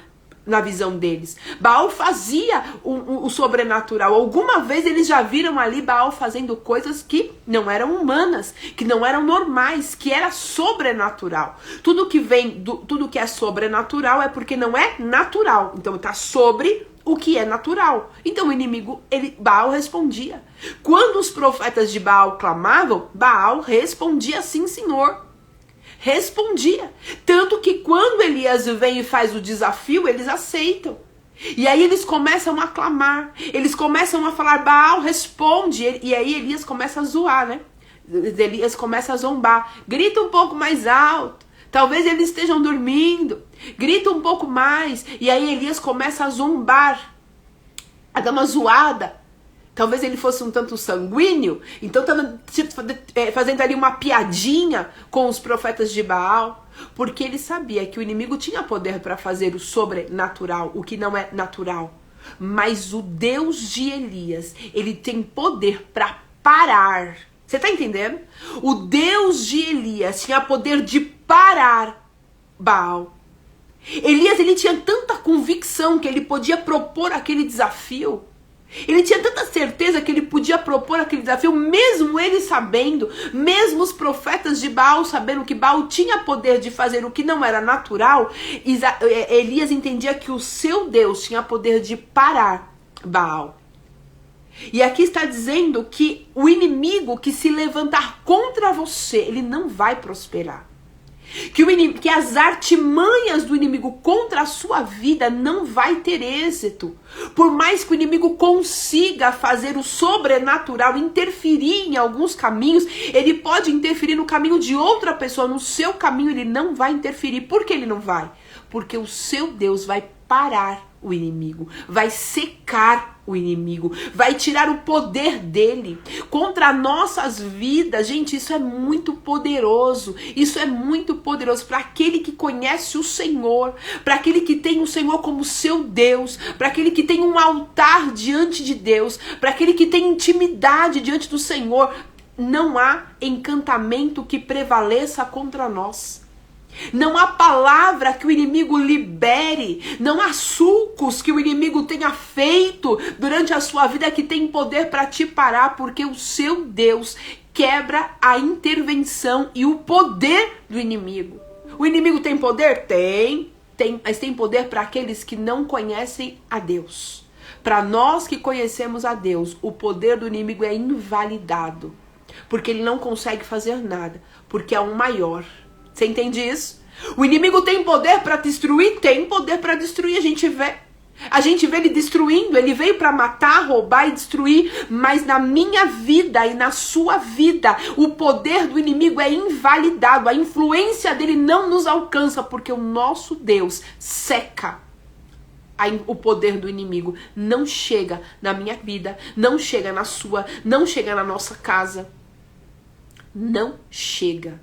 Na visão deles, Baal fazia o sobrenatural. Alguma vez eles já viram ali Baal fazendo coisas que não eram humanas, que não eram normais, que era sobrenatural. Tudo que é sobrenatural é porque não é natural. Então está sobre o que é natural. Então o inimigo, Baal respondia. Quando os profetas de Baal clamavam, Baal respondia, sim, Senhor. Respondia. Tanto que quando Elias vem e faz o desafio, eles aceitam. E aí eles começam a clamar. Eles começam a falar, Baal responde. E aí Elias começa a zoar, né? Elias começa a zombar. Grita um pouco mais alto. Talvez eles estejam dormindo. Grita um pouco mais. E aí Elias começa a zombar. A dar uma zoada. Talvez ele fosse um tanto sanguíneo, então estava fazendo ali uma piadinha com os profetas de Baal, porque ele sabia que o inimigo tinha poder para fazer o sobrenatural, o que não é natural. Mas o Deus de Elias, ele tem poder para parar. Você está entendendo? O Deus de Elias tinha poder de parar Baal. Elias, ele tinha tanta convicção que ele podia propor aquele desafio. Ele tinha tanta certeza que ele podia propor aquele desafio, mesmo ele sabendo, mesmo os profetas de Baal sabendo que Baal tinha poder de fazer o que não era natural. Elias entendia que o seu Deus tinha poder de parar Baal. E aqui está dizendo que o inimigo que se levantar contra você, ele não vai prosperar. Que as artimanhas do inimigo contra a sua vida não vai ter êxito. Por mais que o inimigo consiga fazer o sobrenatural, interferir em alguns caminhos, ele pode interferir no caminho de outra pessoa, no seu caminho ele não vai interferir. Por que ele não vai? Porque o seu Deus vai parar o inimigo, vai secar o inimigo, vai tirar o poder dele contra nossas vidas. Gente, isso é muito poderoso. Isso é muito poderoso para aquele que conhece o Senhor, para aquele que tem o Senhor como seu Deus, para aquele que tem um altar diante de Deus, para aquele que tem intimidade diante do Senhor. Não há encantamento que prevaleça contra nós. Não há palavra que o inimigo libere, não há sulcos que o inimigo tenha feito durante a sua vida que tem poder para te parar, porque o seu Deus quebra a intervenção e o poder do inimigo. O inimigo tem poder? Tem, mas tem poder para aqueles que não conhecem a Deus. Para nós que conhecemos a Deus, o poder do inimigo é invalidado, porque ele não consegue fazer nada, porque é um maior. Você entende isso? O inimigo tem poder para destruir? Tem poder para destruir, a gente vê. A gente vê ele destruindo, ele veio para matar, roubar e destruir, mas na minha vida e na sua vida, o poder do inimigo é invalidado, a influência dele não nos alcança, porque o nosso Deus seca o poder do inimigo. Não chega na minha vida, não chega na sua, não chega na nossa casa. Não chega.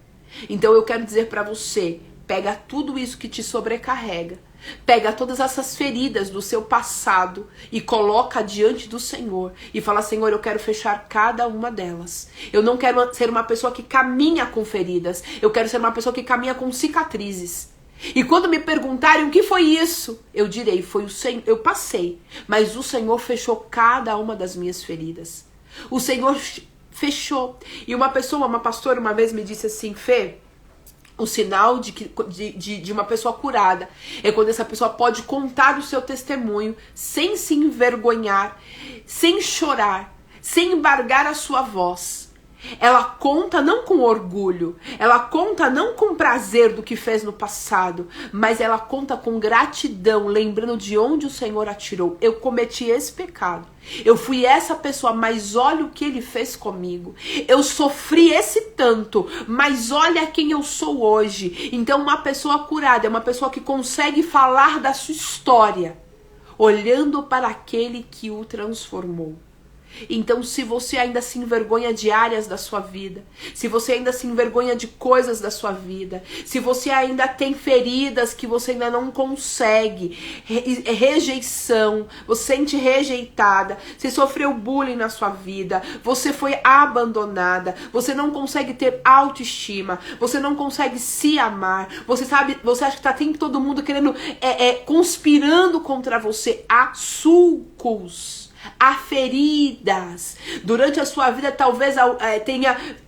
Então eu quero dizer para você, pega tudo isso que te sobrecarrega, pega todas essas feridas do seu passado e coloca diante do Senhor e fala: Senhor, eu quero fechar cada uma delas. Eu não quero ser uma pessoa que caminha com feridas, eu quero ser uma pessoa que caminha com cicatrizes. E quando me perguntarem o que foi isso, eu direi: foi o Senhor, eu passei, mas o Senhor fechou cada uma das minhas feridas. O Senhor fechou. E uma pastora uma vez me disse assim: Fê, o sinal de uma pessoa curada é quando essa pessoa pode contar o seu testemunho sem se envergonhar, sem chorar, sem embargar a sua voz. Ela conta não com orgulho, ela conta não com prazer do que fez no passado, mas ela conta com gratidão, lembrando de onde o Senhor a tirou. Eu cometi esse pecado, eu fui essa pessoa, mas olha o que ele fez comigo. Eu sofri esse tanto, mas olha quem eu sou hoje. Então uma pessoa curada é uma pessoa que consegue falar da sua história, olhando para aquele que o transformou. Então, se você ainda se envergonha de áreas da sua vida, se você ainda se envergonha de coisas da sua vida, se você ainda tem feridas que você ainda não consegue, rejeição, você se sente rejeitada, você sofreu bullying na sua vida, você foi abandonada, você não consegue ter autoestima, você não consegue se amar, você acha que tá tem todo mundo querendo, conspirando contra você. Há sulcos, há feridas. Durante a sua vida talvez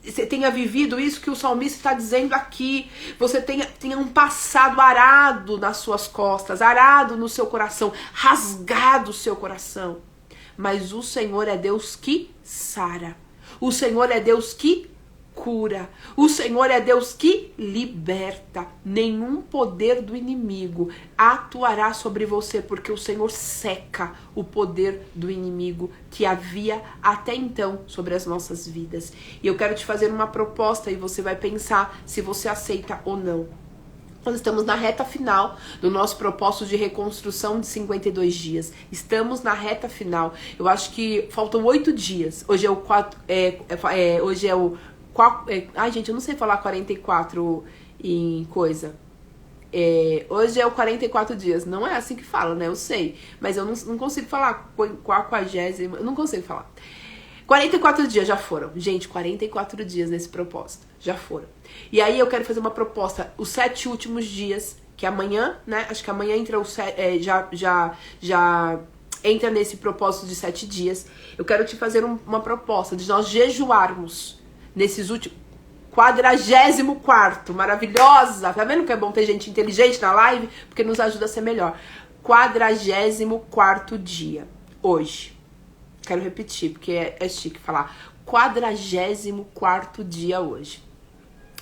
você tenha vivido isso que o salmista está dizendo aqui. Você tenha um passado arado nas suas costas, arado no seu coração, rasgado o seu coração. Mas o Senhor é Deus que sara. O Senhor é Deus que cura. O Senhor é Deus que liberta. Nenhum poder do inimigo atuará sobre você, porque o Senhor seca o poder do inimigo que havia até então sobre as nossas vidas. E eu quero te fazer uma proposta e você vai pensar se você aceita ou não. Nós estamos na reta final do nosso propósito de reconstrução de 52 dias. Estamos na reta final. Eu acho que faltam 8 dias. Hoje é o 4. Hoje é o. Ai, gente, eu não sei falar 44 em coisa. Hoje é o 44 dias. Não é assim que fala, né? Eu sei. Mas eu não consigo falar 40. Eu não consigo falar. 44 dias já foram. Gente, 44 dias nesse propósito. Já foram. E aí eu quero fazer uma proposta. Os 7 últimos dias, que amanhã, né? Acho que amanhã entra o 7. entra nesse propósito de 7 dias, eu quero te fazer uma proposta de nós jejuarmos nesses últimos 44º, maravilhosa. Tá vendo que é bom ter gente inteligente na live? Porque nos ajuda a ser melhor. 44º dia, hoje. Quero repetir, porque é chique falar. 44º dia hoje.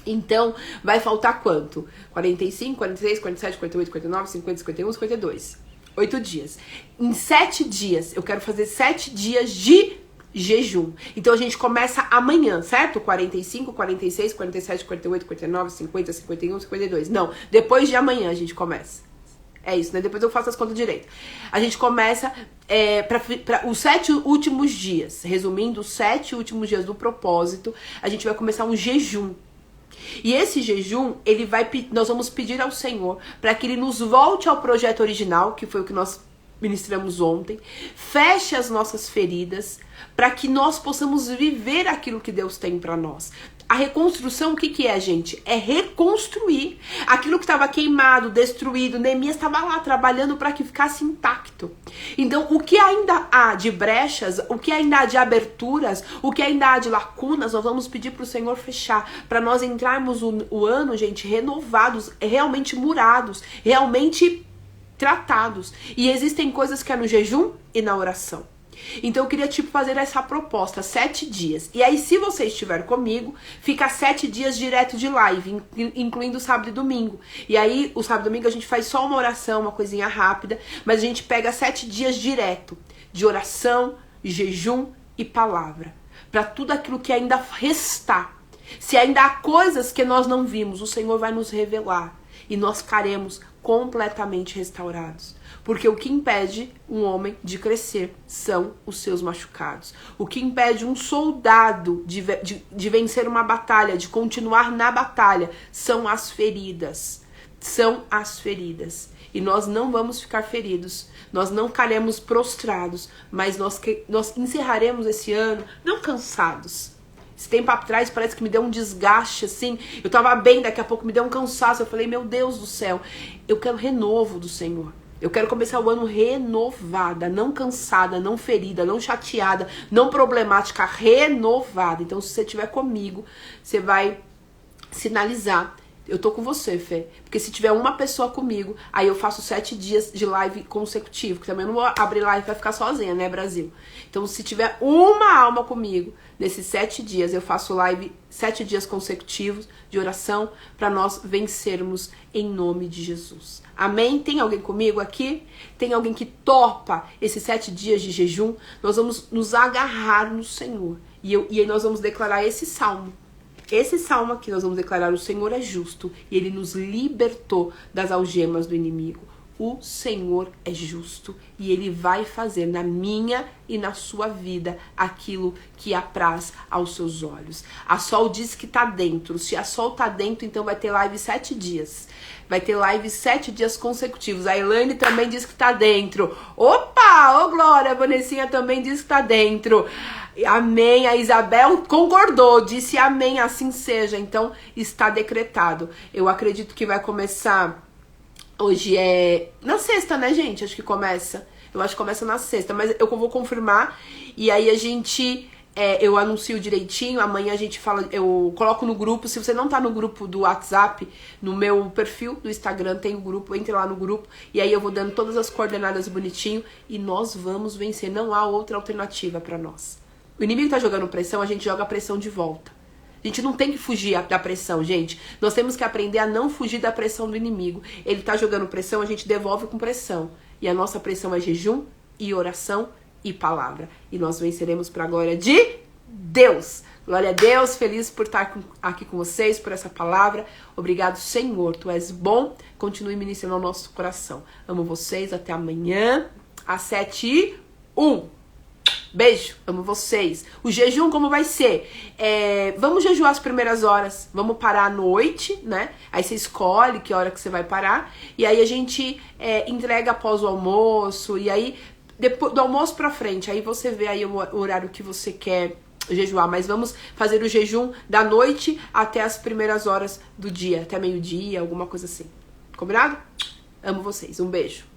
Então, vai faltar quanto? 45, 46, 47, 48, 49, 50, 51, 52. 8 dias. Em 7 dias, eu quero fazer 7 dias de jejum. Então a gente começa amanhã, certo? 45, 46, 47, 48, 49, 50, 51, 52. Não, depois de amanhã a gente começa. É isso, né? Depois eu faço as contas direito. A gente começa para os 7 últimos dias. Resumindo, os 7 últimos dias do propósito, a gente vai começar um jejum. E esse jejum, nós vamos pedir ao Senhor para que Ele nos volte ao projeto original, que foi o que nós ministramos ontem, feche as nossas feridas, para que nós possamos viver aquilo que Deus tem para nós. A reconstrução, o que é, gente? É reconstruir aquilo que estava queimado, destruído. Neemias estava lá trabalhando para que ficasse intacto. Então, o que ainda há de brechas, o que ainda há de aberturas, o que ainda há de lacunas, nós vamos pedir para o Senhor fechar, para nós entrarmos o ano, gente, renovados, realmente murados, realmente tratados. E existem coisas que é no jejum e na oração. Então eu queria fazer essa proposta, 7 dias. E aí, se você estiver comigo, fica 7 dias direto de live, incluindo sábado e domingo. E aí, o sábado e domingo a gente faz só uma oração, uma coisinha rápida, mas a gente pega 7 dias direto de oração, jejum e palavra. Para tudo aquilo que ainda restar. Se ainda há coisas que nós não vimos, o Senhor vai nos revelar. E nós ficaremos completamente restaurados. Porque o que impede um homem de crescer são os seus machucados. O que impede um soldado de vencer uma batalha, de continuar na batalha, são as feridas. São as feridas. E nós não vamos ficar feridos. Nós não ficaremos prostrados. Mas nós encerraremos esse ano não cansados. Esse tempo atrás parece que me deu um desgaste, assim. Eu tava bem, daqui a pouco me deu um cansaço. Eu falei, meu Deus do céu, eu quero renovo do Senhor. Eu quero começar o ano renovada, não cansada, não ferida, não chateada, não problemática, renovada. Então, se você estiver comigo, você vai sinalizar. Eu tô com você, Fê. Porque se tiver uma pessoa comigo, aí eu faço 7 dias de live consecutivo. Que também eu não vou abrir live pra ficar sozinha, né, Brasil? Então, se tiver uma alma comigo, nesses 7 dias, eu faço live 7 dias consecutivos de oração para nós vencermos em nome de Jesus. Amém? Tem alguém comigo aqui? Tem alguém que topa esses 7 dias de jejum? Nós vamos nos agarrar no Senhor. E aí nós vamos declarar esse salmo. Esse salmo aqui nós vamos declarar: o Senhor é justo e Ele nos libertou das algemas do inimigo. O Senhor é justo e Ele vai fazer na minha e na sua vida aquilo que apraz aos seus olhos. A Sol diz que tá dentro. Se a Sol tá dentro, então vai ter live 7 dias. Vai ter live 7 dias consecutivos. A Elaine também diz que tá dentro. Opa! Ô Glória! A Vanessinha também diz que tá dentro. Amém. A Isabel concordou, disse amém, assim seja. Então está decretado. Eu acredito que vai começar... Hoje é na sexta, né, gente? Acho que começa. Eu acho que começa na sexta, mas eu vou confirmar. E aí a gente... eu anuncio direitinho. Amanhã a gente fala... Eu coloco no grupo. Se você não tá no grupo do WhatsApp, no meu perfil do Instagram tem o grupo. Entre lá no grupo. E aí eu vou dando todas as coordenadas bonitinho. E nós vamos vencer. Não há outra alternativa pra nós. O inimigo tá jogando pressão, a gente joga a pressão de volta. A gente não tem que fugir da pressão, gente. Nós temos que aprender a não fugir da pressão do inimigo. Ele tá jogando pressão, a gente devolve com pressão. E a nossa pressão é jejum e oração e palavra. E nós venceremos para a glória de Deus. Glória a Deus, feliz por estar aqui com vocês, por essa palavra. Obrigado, Senhor. Tu és bom. Continue ministrando ao nosso coração. Amo vocês. Até amanhã, às 7h01. Beijo, amo vocês. O jejum como vai ser? Vamos jejuar as primeiras horas. Vamos parar à noite, né? Aí você escolhe que hora que você vai parar. E aí a gente entrega após o almoço. E aí, depois do almoço pra frente, aí você vê aí o horário que você quer jejuar. Mas vamos fazer o jejum da noite até as primeiras horas do dia. Até meio-dia, alguma coisa assim. Combinado? Amo vocês. Um beijo.